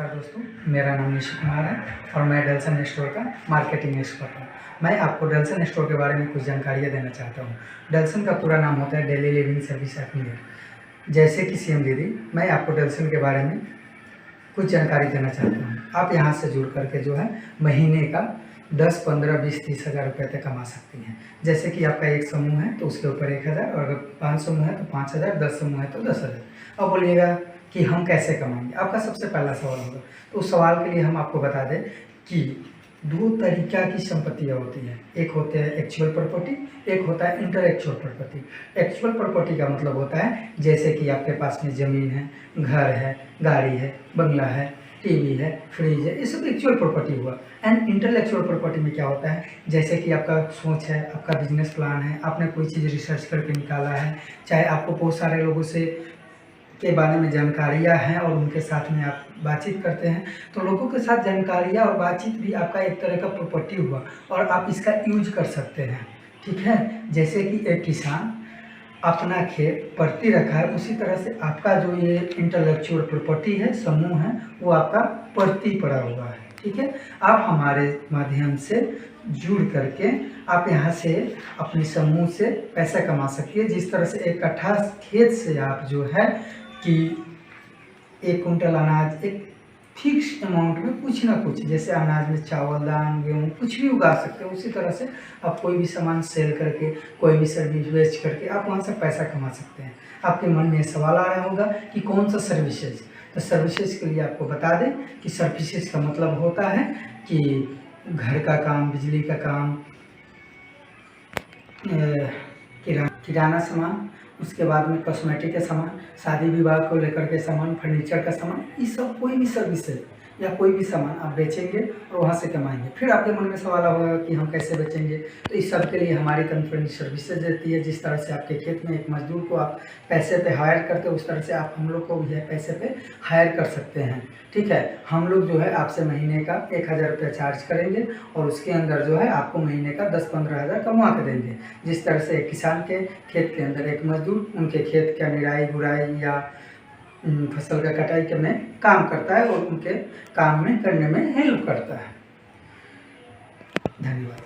नमस्कार दोस्तों, मेरा नाम निशी कुमार है और मैं डेल्सन स्टोर का मार्केटिंग एक्सपर्ट हूँ। मैं आपको डेल्सन स्टोर के बारे में कुछ जानकारियाँ देना चाहता हूँ। डेल्सन का पूरा नाम होता है डेली लिविंग सर्विस एफिलिएट। जैसे कि सीएम दीदी, मैं आपको डेल्सन के बारे में कुछ जानकारी देना चाहता हूँ। आप यहाँ से जुड़ करके जो है महीने का 10, 15, 20, 30 हज़ार रुपये तक कमा सकती हैं। जैसे कि आपका एक समूह है तो उसके ऊपर 1000, और अगर 5 समूह है तो 5000, 10 समूह है तो 10,000। अब बोलिएगा कि हम कैसे कमाएंगे, आपका सबसे पहला सवाल होगा। तो उस सवाल के लिए हम आपको बता दें कि 2 तरीक़ा की संपत्तियाँ होती हैं। एक होते हैं एक्चुअल प्रॉपर्टी, एक होता है इंटेलेक्चुअल प्रॉपर्टी। एक्चुअल प्रॉपर्टी का मतलब होता है जैसे कि आपके पास में ज़मीन है, घर है, गाड़ी है, बंगला है, टीवी है, फ्रिज है, ये सब एक्चुअल प्रॉपर्टी हुआ। एंड इंटेलेक्चुअल प्रॉपर्टी में क्या होता है, जैसे कि आपका सोच है, आपका बिजनेस प्लान है, आपने कोई चीज़ रिसर्च करके निकाला है, चाहे आपको बहुत सारे लोगों से के बारे में जानकारियाँ हैं और उनके साथ में आप बातचीत करते हैं, तो लोगों के साथ जानकारियाँ और बातचीत भी आपका एक तरह का प्रॉपर्टी हुआ और आप इसका यूज कर सकते हैं। ठीक है, जैसे कि एक किसान अपना खेत परती रखा है, उसी तरह से आपका जो ये इंटेलेक्चुअल प्रॉपर्टी है, समूह है, वो आपका परती पड़ा हुआ है। ठीक है, आप हमारे माध्यम से जुड़ करके आप यहाँ से अपने समूह से पैसा कमा सकती है। जिस तरह से एक कट्ठा खेत से आप जो है कि 1 कुंटल अनाज एक फिक्स अमाउंट में कुछ ना कुछ, जैसे अनाज में चावल, दाल, गेहूँ कुछ भी उगा सकते हो, उसी तरह से आप कोई भी सामान सेल करके, कोई भी सर्विस बेच करके आप वहाँ से पैसा कमा सकते हैं। आपके मन में सवाल आ रहा होगा कि कौन सा सर्विसेज, तो सर्विसेज के लिए आपको बता दें कि सर्विसेज का मतलब होता है कि घर का काम, बिजली का काम, किराना सामान, उसके बाद में कॉस्मेटिक का सामान, शादी विवाह को लेकर के सामान, फर्नीचर का सामान, ये सब कोई भी सर्विस है या कोई भी सामान आप बेचेंगे और वहाँ से कमाएंगे। फिर आपके मन में सवाल होगा कि हम कैसे बेचेंगे, तो इस सब के लिए हमारी कंपनी सर्विसेज देती है। जिस तरह से आपके खेत में एक मजदूर को आप पैसे पे हायर करते हो, उस तरह से आप हम लोग को भी पैसे पे हायर कर सकते हैं। ठीक है, हम लोग जो है आपसे महीने का 1000 रुपये चार्ज करेंगे और उसके अंदर जो है आपको महीने का 10-15 हज़ार कमा के देंगे। जिस तरह से एक किसान के खेत के अंदर एक मजदूर उनके खेत का निराई गुड़ाई या फसल का कटाई के में काम करता है और उनके काम में करने में हेल्प करता है। धन्यवाद।